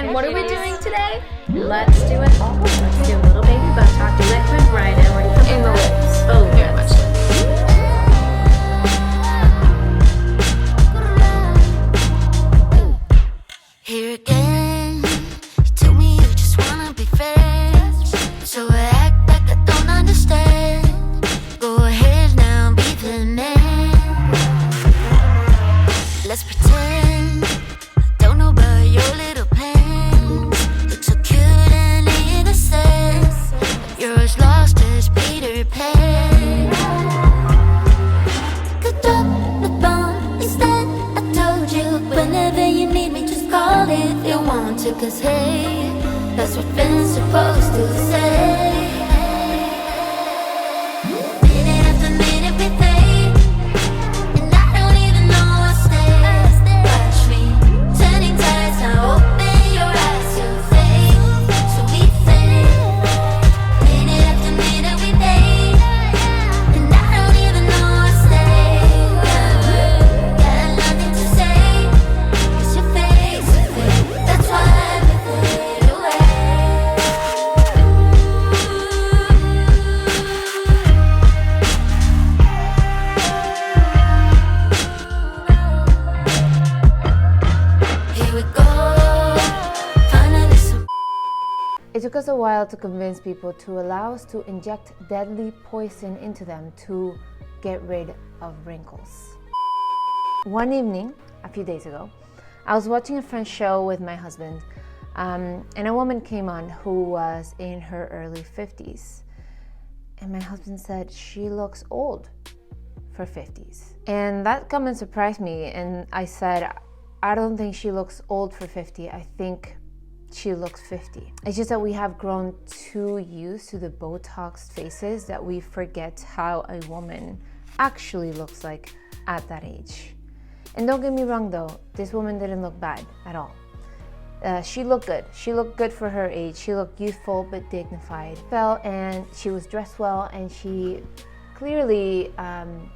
And what are we doing today? Let's do it all. Let's do a little baby botox, liquid right now. In the lips. Oh, very much. Here again, you told me you just wanna be friends, so I act like I don't understand. Go ahead now, be the man. Let's pretend I don't know about your little plans. Look so cute and innocent, but you're as lost as Peter Pan. Could drop the bomb instead. I told you whenever you need me, just call if you want to, 'cause hey, that's what friends supposed to say. Minute after minute we fade, and I don't even know what's next. Watch me turning tides, now open your eyes to fade, so we fade. Minute after minute we fade, and I don't even know what's next. Got nothing to say, 'cause your face is fake. That's why we fade away. Here we go, finally some. It took us a while to convince people to allow us to inject deadly poison into them to get rid of wrinkles. One evening, a few days ago, I was watching a French show with my husband, and a woman came on who was in her early 50s. And my husband said, she looks old for 50s. And that comment surprised me, and I said, I don't think she looks old for 50. I think she looks 50. It's just that we have grown too used to the botox faces that we forget how a woman actually looks like at that age. And don't get me wrong though, this woman didn't look bad at all. She looked good. She looked good for her age. She looked youthful but dignified. And she was dressed well, and she clearly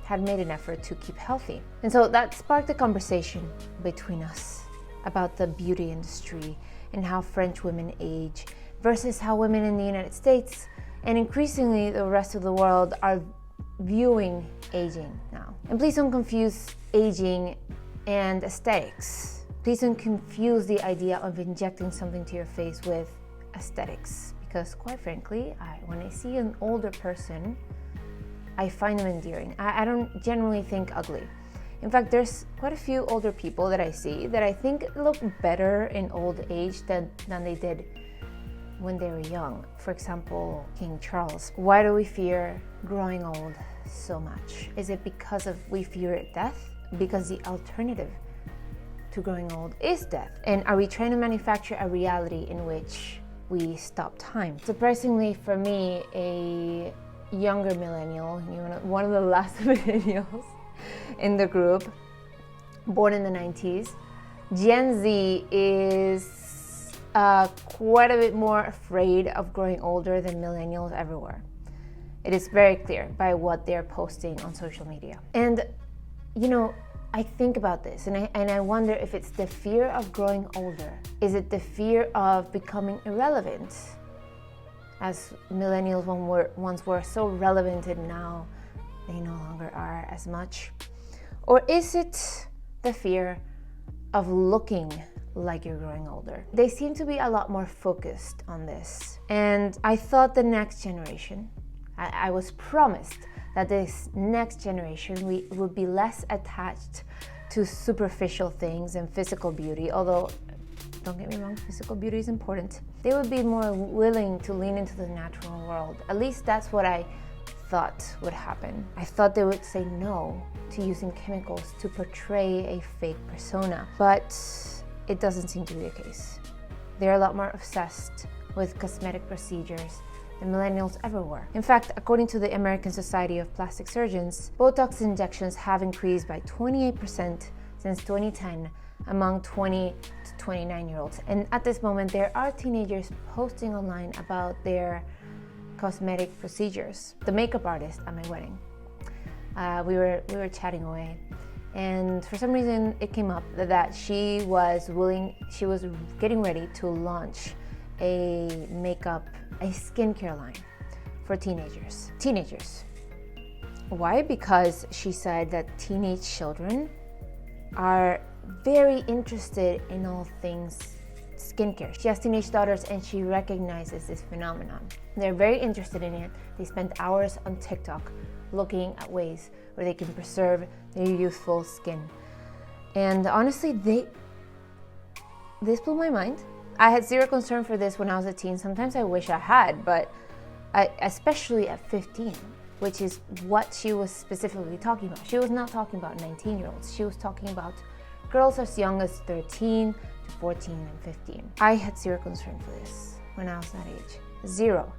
had made an effort to keep healthy. And so that sparked a conversation between us about the beauty industry and how French women age versus how women in the United States and increasingly the rest of the world are viewing aging now. And please don't confuse aging and aesthetics. Please don't confuse the idea of injecting something to your face with aesthetics, because quite frankly, when I see an older person, I find them endearing. I don't generally think ugly. In fact, there's quite a few older people that I see that I think look better in old age than they did when they were young. For example, King Charles. Why do we fear growing old so much? Is it because we fear death? Because the alternative to growing old is death. And are we trying to manufacture a reality in which we stop time? Surprisingly for me, a younger millennial, one of the last millennials in the group, born in the 90s, Gen Z is quite a bit more afraid of growing older than millennials ever were. It is very clear by what they're posting on social media. And I think about this and I wonder if it's the fear of growing older. Is it the fear of becoming irrelevant? As millennials once were so relevant and now they no longer are as much? Or is it the fear of looking like you're growing older? They seem to be a lot more focused on this. And I thought the next generation, I was promised that this next generation we would be less attached to superficial things and physical beauty, although don't get me wrong, physical beauty is important. They would be more willing to lean into the natural world. At least that's what I thought would happen. I thought they would say no to using chemicals to portray a fake persona, but it doesn't seem to be the case. They're a lot more obsessed with cosmetic procedures than millennials ever were. In fact, according to the American Society of Plastic Surgeons, Botox injections have increased by 28% since 2010 among 20 to 29-year-olds. And at this moment, there are teenagers posting online about their cosmetic procedures. The makeup artist at my wedding, we were chatting away, And for some reason it came up that she was getting ready to launch a skincare line for teenagers. Why? Because she said that teenage children are very interested in all things skincare. She has teenage daughters and she recognizes this phenomenon. They're very interested in it. They spend hours on TikTok looking at ways where they can preserve their youthful skin. And honestly, this blew my mind. I had zero concern for this when I was a teen. Sometimes I wish I had, but especially at 15, which is what she was specifically talking about. She was not talking about 19-year-olds. She was talking about girls as young as 13 to 14 and 15. I had zero concern for this when I was that age. Zero.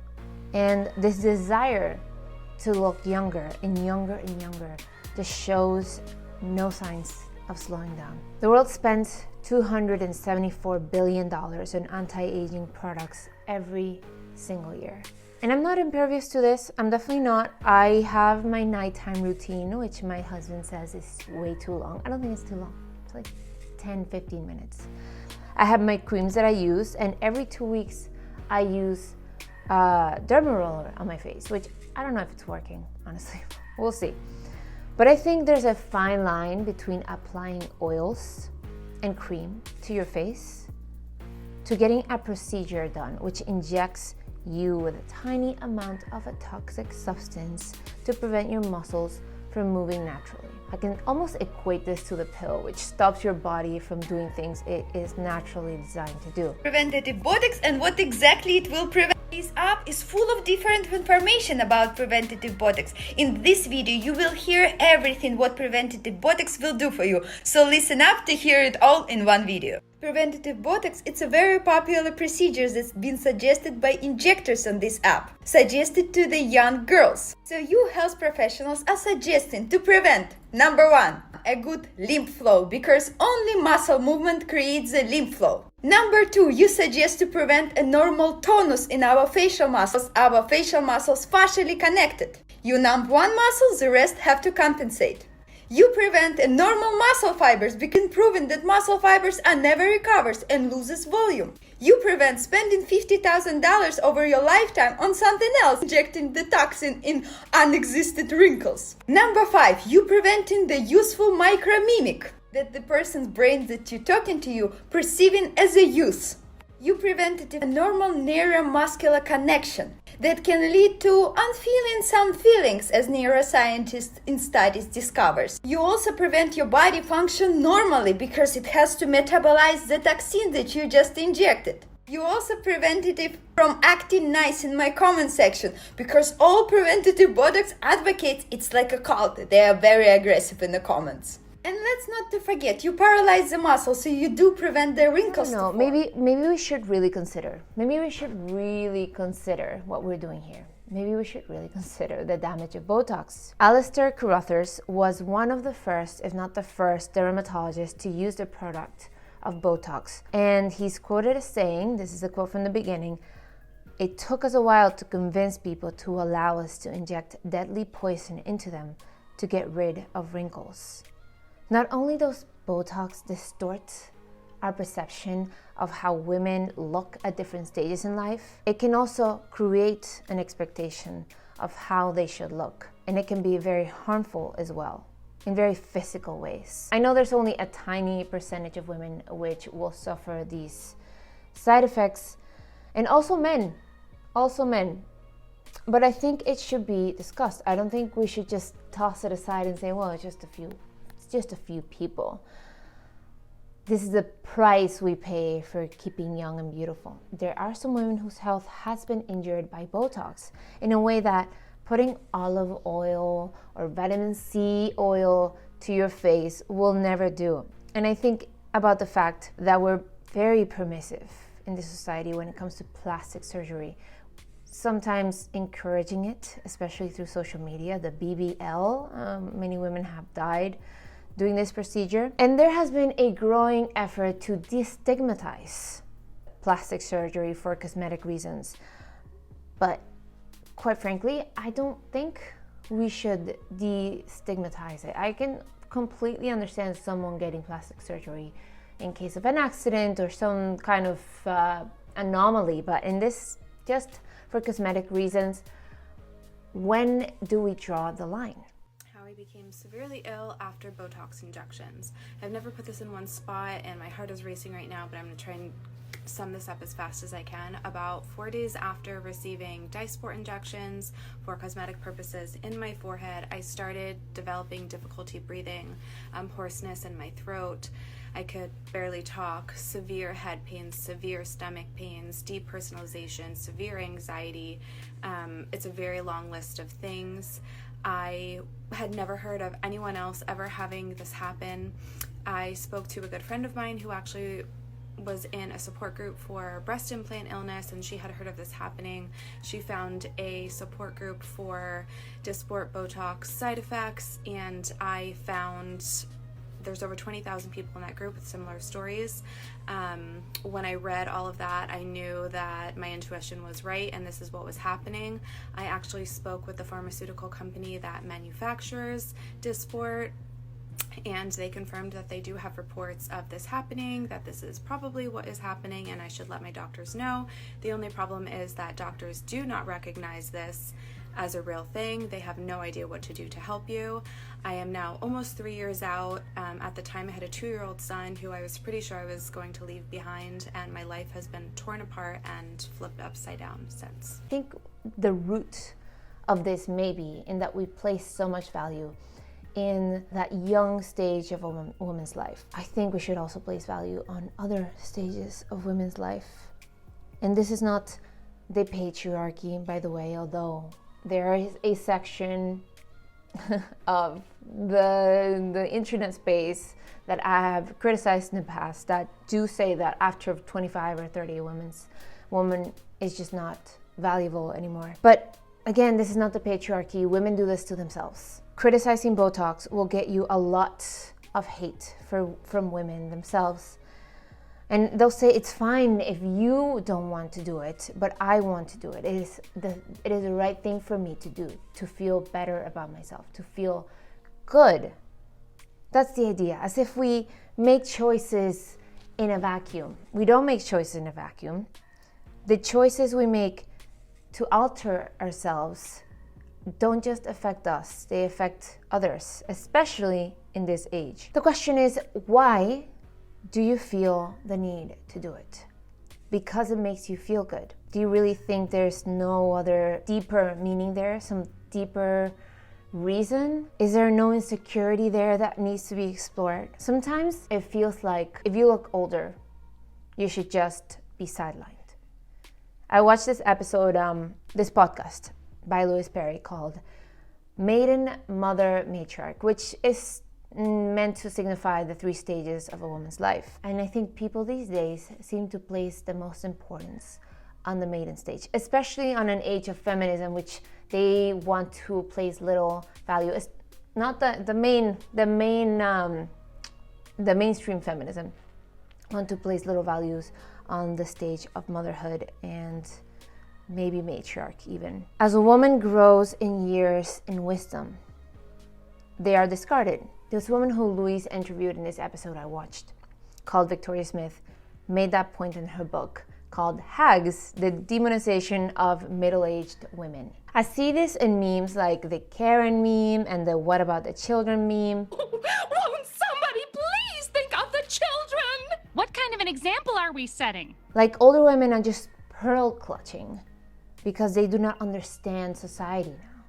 And this desire to look younger and younger and younger just shows no signs of slowing down. The world spends $274 billion on anti-aging products every single year. And I'm not impervious to this. I'm definitely not. I have my nighttime routine, which my husband says is way too long. I don't think it's too long. It's like 10, 15 minutes. I have my creams that I use, and every 2 weeks I use derma roller on my face, which I don't know if it's working, honestly. We'll see. But I think there's a fine line between applying oils and cream to your face to getting a procedure done, which injects you with a tiny amount of a toxic substance to prevent your muscles from moving naturally. I can almost equate this to the pill, which stops your body from doing things it is naturally designed to do. Preventative botox and what exactly it will prevent. This app is full of different information about preventative botox. In this video, you will hear everything what preventative botox will do for you. So listen up to hear it all in one video. Preventative botox, it's a very popular procedure that's been suggested by injectors on this app, suggested to the young girls. So you health professionals are suggesting to prevent, number 1, a good lymph flow, because only muscle movement creates a lymph flow. Number 2, you suggest to prevent a normal tonus in our facial muscles. Our facial muscles fascially connected. You numb one muscle, the rest have to compensate. You prevent a normal muscle fibers, because proven that muscle fibers are never recovers and loses volume. You prevent spending $50,000 over your lifetime on something else, injecting the toxin in unexisted wrinkles. Number 5, you preventing the useful micromimic that the person's brain that you're talking to you perceiving as a use. You prevented a normal neuromuscular connection that can lead to unfeeling some feelings, as neuroscientists in studies discovers. You also prevent your body function normally because it has to metabolize the toxin that you just injected. You also prevented it from acting nice in my comment section, because all preventative botox advocates, it's like a cult. They are very aggressive in the comments. And let's not to forget, you paralyze the muscle, so you do prevent the wrinkles. No, maybe we should really consider. Maybe we should really consider what we're doing here. Maybe we should really consider the damage of Botox. Alistair Carruthers was one of the first, if not the first, dermatologist to use the product of Botox. And he's quoted as saying, this is a quote from the beginning, "It took us a while to convince people to allow us to inject deadly poison into them to get rid of wrinkles." Not only does Botox distort our perception of how women look at different stages in life, it can also create an expectation of how they should look. And it can be very harmful as well, in very physical ways. I know there's only a tiny percentage of women which will suffer these side effects, and also men. But I think it should be discussed. I don't think we should just toss it aside and say, well, it's just a few people. This is the price we pay for keeping young and beautiful. There are some women whose health has been injured by Botox in a way that putting olive oil or vitamin C oil to your face will never do. And I think about the fact that we're very permissive in this society when it comes to plastic surgery, sometimes encouraging it, especially through social media. The BBL, many women have died doing this procedure. And there has been a growing effort to destigmatize plastic surgery for cosmetic reasons. But quite frankly, I don't think we should destigmatize it. I can completely understand someone getting plastic surgery in case of an accident or some kind of anomaly, but in this, just for cosmetic reasons, when do we draw the line? How I became severely ill after Botox injections. I've never put this in one spot and my heart is racing right now, but I'm going to try and sum this up as fast as I can. About 4 days after receiving Dysport injections for cosmetic purposes in my forehead, I started developing difficulty breathing, hoarseness in my throat. I could barely talk, severe head pains, severe stomach pains, depersonalization, severe anxiety. It's a very long list of things. I had never heard of anyone else ever having this happen. I spoke to a good friend of mine who actually was in a support group for breast implant illness, and she had heard of this happening. She found a support group for Dysport Botox side effects, and I found there's over 20,000 people in that group with similar stories. When I read all of that, I knew that my intuition was right and this is what was happening. I actually spoke with the pharmaceutical company that manufactures Dysport, and they confirmed that they do have reports of this happening, that this is probably what is happening, and I should let my doctors know. The only problem is that doctors do not recognize this as a real thing. They have no idea what to do to help you. I am now almost 3 years out. At the time I had a 2-year-old son who I was pretty sure I was going to leave behind, and my life has been torn apart and flipped upside down since. I think the root of this may be in that we place so much value in that young stage of a woman's life. I think we should also place value on other stages of women's life. And this is not the patriarchy, by the way, although there is a section of the internet space that I have criticized in the past that do say that after 25 or 30, a woman is just not valuable anymore. But again, this is not the patriarchy. Women do this to themselves. Criticizing Botox will get you a lot of hate from women themselves. And they'll say it's fine if you don't want to do it, but I want to do it. It is the right thing for me to do, to feel better about myself, to feel good. That's the idea. As if we make choices in a vacuum. We don't make choices in a vacuum. The choices we make to alter ourselves don't just affect us, they affect others, especially in this age. The question is, why do you feel the need to do it? Because it makes you feel good. Do you really think there's no other deeper meaning there, some deeper reason? Is there no insecurity there that needs to be explored? Sometimes it feels like if you look older, you should just be sidelined. I watched this episode, this podcast by Louis Perry called Maiden, Mother, Matriarch, which is meant to signify the 3 stages of a woman's life. And I think people these days seem to place the most importance on the maiden stage, especially on an age of feminism, which they want to place little value. It's not the mainstream feminism want to place little values on the stage of motherhood and maybe matriarch even. As a woman grows in years and wisdom, they are discarded. This woman who Louise interviewed in this episode I watched, called Victoria Smith, made that point in her book called Hags, the Demonization of Middle-Aged Women. I see this in memes like the Karen meme and the What About the Children meme. Won't somebody please think of the children? What kind of an example are we setting? Like older women are just pearl clutching because they do not understand society now.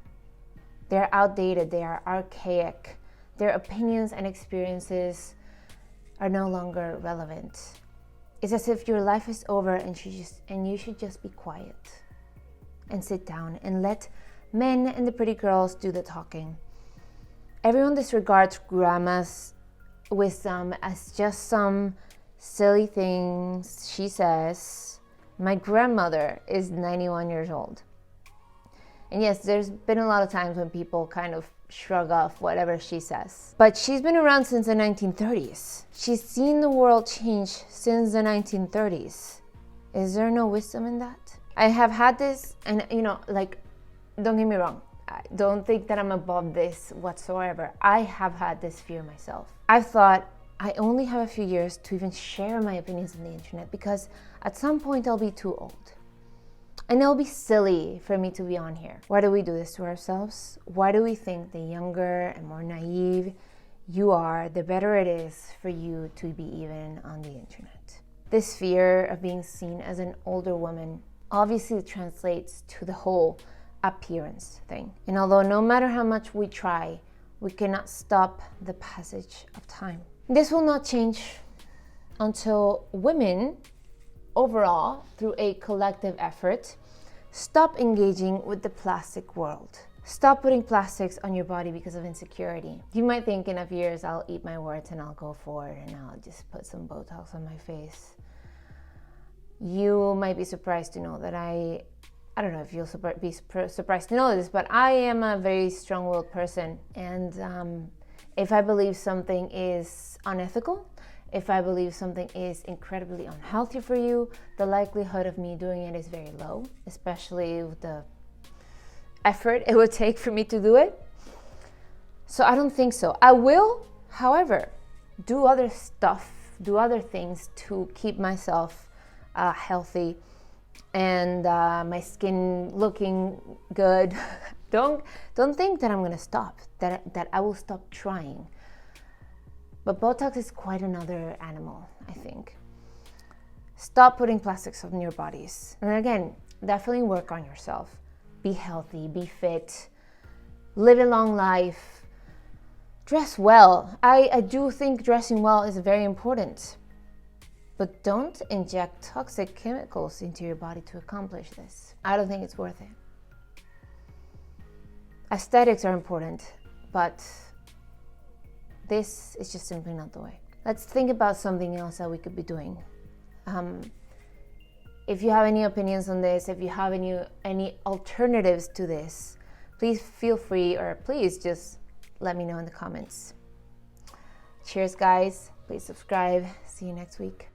They're outdated, they are archaic. Their opinions and experiences are no longer relevant. It's as if your life is over and you should just be quiet and sit down and let men and the pretty girls do the talking. Everyone disregards grandma's wisdom as just some silly things she says. My grandmother is 91 years old. And yes, there's been a lot of times when people kind of shrug off whatever she says. But she's been around since the 1930s. She's seen the world change since the 1930s. Is there no wisdom in that? I have had this, and don't get me wrong, Don't think that I'm above this whatsoever. I have had this fear myself. I've thought I only have a few years to even share my opinions on the internet because at some point I'll be too old. And it'll be silly for me to be on here. Why do we do this to ourselves? Why do we think the younger and more naive you are, the better it is for you to be even on the internet? This fear of being seen as an older woman obviously translates to the whole appearance thing. And although no matter how much we try, we cannot stop the passage of time. This will not change until women overall, through a collective effort, stop engaging with the plastic world. Stop putting plastics on your body because of insecurity. You might think in a few years I'll eat my words and I'll go forward and I'll just put some Botox on my face. You might be surprised to know that I don't know if you'll be surprised to know this, but I am a very strong-willed person. And if I believe something is unethical, if I believe something is incredibly unhealthy for you, the likelihood of me doing it is very low, especially with the effort it would take for me to do it. So I don't think so. I will, however, do other stuff, do other things to keep myself healthy and my skin looking good. Don't think that I'm gonna stop, that I will stop trying. But Botox is quite another animal, I think. Stop putting plastics on your bodies. And again, definitely work on yourself. Be healthy, be fit, live a long life, dress well. I do think dressing well is very important. But don't inject toxic chemicals into your body to accomplish this. I don't think it's worth it. Aesthetics are important, but this is just simply not the way. Let's think about something else that we could be doing. If you have any opinions on this, if you have any alternatives to this, please feel free, or please just let me know in the comments. Cheers, guys. Please subscribe. See you next week.